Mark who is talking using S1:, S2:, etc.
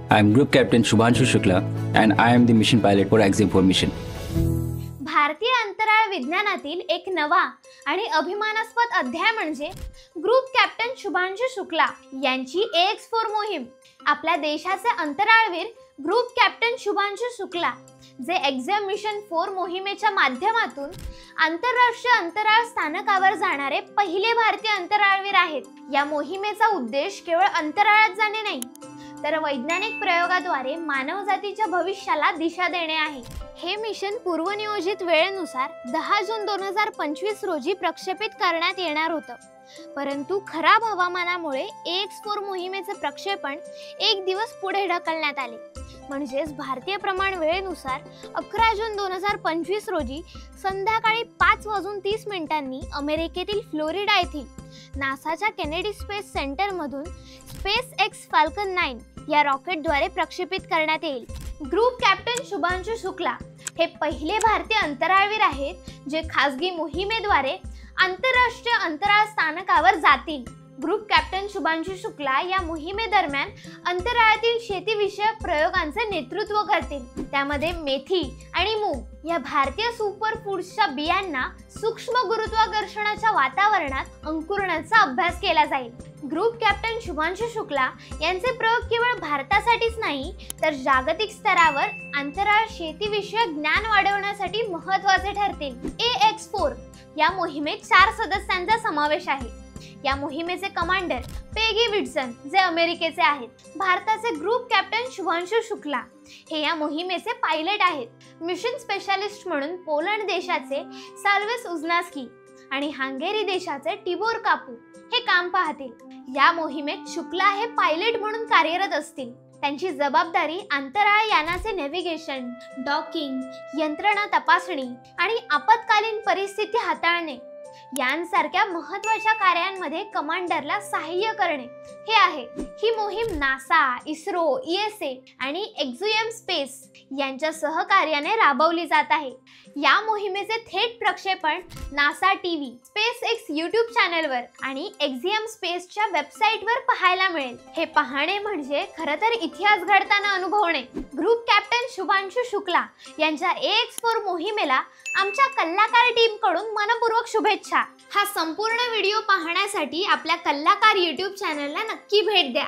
S1: I am Group Captain Shubhanshu Shukla and I am the mission pilot for Axiom 4 mission.
S2: भारतीय अंतराळ विज्ञानातील एक नवा आणि अभिमानास्पद अध्याय म्हणजे ग्रुप कॅप्टन शुभांशु शुक्ला यांची AX4 मोहीम। आपल्या देशाचे अंतराळवीर ग्रुप कॅप्टन शुभांशु शुक्ला जे एक्झिम मिशन 4 मोहिमेच्या माध्यमातून आंतरराष्ट्रीय अंतराळ स्थानकावर जाणारे पहिले भारतीय अंतराळवीर आहेत। या मोहिमेचा उद्देश केवळ अंतराळात जाणे नाही तर वैज्ञानिक प्रयोगाद्वारे मानवजातीच्या भविष्याला दिशा देणे आहे। हे मिशन पूर्वनियोजित वेळेनुसार 10 जून 2025 रोजी प्रक्षेपित करण्यात येणार होतं, परंतु खराब हवामानामुळे AX4 मोहिमेचे प्रक्षेपण एक दिवस पुढे ढकलण्यात आले। म्हणजेच भारतीय प्रमाण वेळेनुसार 11 जून 2025 रोजी संध्याकाळी 5:30 अमेरिकेतील फ्लोरिडा येथील नासाच्या केनेडी स्पेस सेंटर मधून SpaceX Falcon 9 या रॉकेटद्वारे प्रक्षेपित करण्यात येईल। ग्रुप कॅप्टन शुभांशु शुक्ला हे पहिले भारतीय अंतराळवीर आहेत जे खासगी मोहिमेद्वारे आंतरराष्ट्रीय अंतराळ स्थानकावर जातील। ग्रुप कॅप्टन शुभांशु शुक्ला या मोहिमेदरम्यान अंतराळातील शेतीविषयक प्रयोगांचे नेतृत्व करतील। त्यामध्ये मेथी आणि मूग या भारतीय सुपर फूड्सच्या बियांना सूक्ष्म गुरुत्वाकर्षणाच्या वातावरणात अंकुरण्याचा अभ्यास केला जाईल। ग्रुप कॅप्टन शुभांशु शुक्ला यांचे प्रयोग केवळ भारतासाठीच नाही तर जागतिक स्तरावर अंतराळ शेतीविषयक ज्ञान वाढवण्यासाठी महत्त्वाचे ठरतील। AX4 या मोहिमेत 4 सदस्यांचा समावेश आहे। या मोहिमेचे कमांडर पेगी विल्सन जे अमेरिकेचे आहेत। भारताचे ग्रुप कॅप्टन शुभांशु शुक्ला हे या मोहिमेचे पायलट आहेत। मिशन स्पेशालिस्ट म्हणून पोलंड देशाचे साल्वेस उझनास्की आणि हंगेरी देशाचे टिबोर कापू हे काम पाहतील। या मोहिमेत शुक्ला हे पायलट म्हणून कार्यरत असतील। त्यांची जबाबदारी अंतराळ यानाचे नेव्हिगेशन, डॉकिंग, यंत्रणा तपासणी आणि आपत्कालीन परिस्थिती हाताळणे यांसारख्या महत्त्वाच्या कार्यांमध्ये कमांडरला सहाय्य करणे हे आहे। ही मोहीम नासा, इस्रो, ESA आणि एक्झिम स्पेस यांच्या सहकार्याने राबवली जात आहे। या मोहिमेचे थेट प्रक्षेपण नासा टीव्ही, SpaceX YouTube चॅनलवर आणि एक्झिम स्पेसच्या वेबसाईटवर पाहायला मिळेल। हे पाहणे म्हणजे खरं तर इतिहास घडताना अनुभवणे। ग्रुप कॅप्टन शुभांशु शुक्ला यांच्या AX4 मोहिमेला आमच्या कलाकार टीम कडून मनपूर्वक शुभेच्छा। हा संपूर्ण व्हिडिओ पाहण्यासाठी आपल्या कलाकार YouTube चॅनलला नक्की भेट द्या।